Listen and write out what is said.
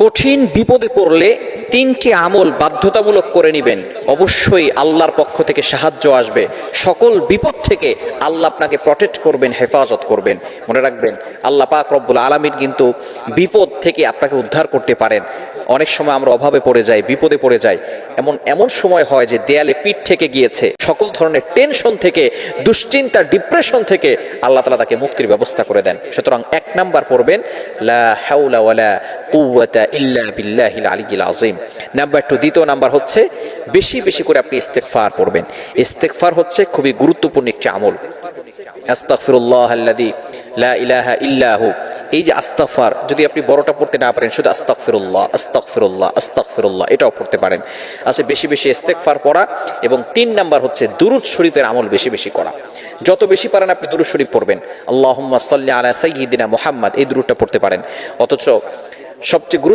কঠিন বিপদে পড়লে তিনটি আমল বাধ্যতামূলক করে নেবেন, অবশ্যই আল্লাহর পক্ষ থেকে সাহায্য আসবে। সকল বিপদ থেকে আল্লাহ আপনাকে প্রটেক্ট করবেন, হেফাজত করবেন। মনে রাখবেন, আল্লাহ পাক রব্বুল আলামিন কিন্তু বিপদ থেকে আপনাকে উদ্ধার করতে পারেন। অনেক সময় আমরা অভাবে পড়ে যাই, বিপদে পড়ে যাই, এমন সময় হয় যে দেয়ালে পিঠ থেকে গিয়েছে, সকল ধরনের টেনশন থেকে, দুশ্চিন্তা, ডিপ্রেশন থেকে আল্লাহ তাআলা তাকে মুক্তির ব্যবস্থা করে দেন। সুতরাং 1 নাম্বার পড়বেন লা হাওলা ওয়ালা কুওয়াতা ইল্লা বিল্লাহিল আলিয়্যিল আযীম। নাম্বার 2, দ্বিতীয় নাম্বার হচ্ছে বেশি বেশি করে আপনি ইস্তেগফার পড়বেন। ইস্তেগফার হচ্ছে খুবই গুরুত্বপূর্ণ একটি আমল। আস্তাগফিরুল্লাহাল্লাযী লা ইলাহা ইল্লা হু, এই যে আস্তাগফার, যদি আপনি বড়টা পড়তে না পারেন, শুধু আস্তাগফিরুল্লাহ আস্তাগফিরুল্লাহ আস্তাগফিরুল্লাহ এটাও পড়তে পারেন। আচ্ছা, বেশি বেশি ইস্তেগফার পড়া। এবং 3 নাম্বার হচ্ছে দুরূদ শরীফের আমল বেশি বেশি করা। যত বেশি পারেন আপনি দুরূদ শরীফ পড়বেন। আল্লাহুম্মা সাল্লি আলা সাইয়্যিদিনা মুহাম্মাদ, এই দুরূদটা পড়তে পারেন। অথচ সবচেয়ে গুরুত্ব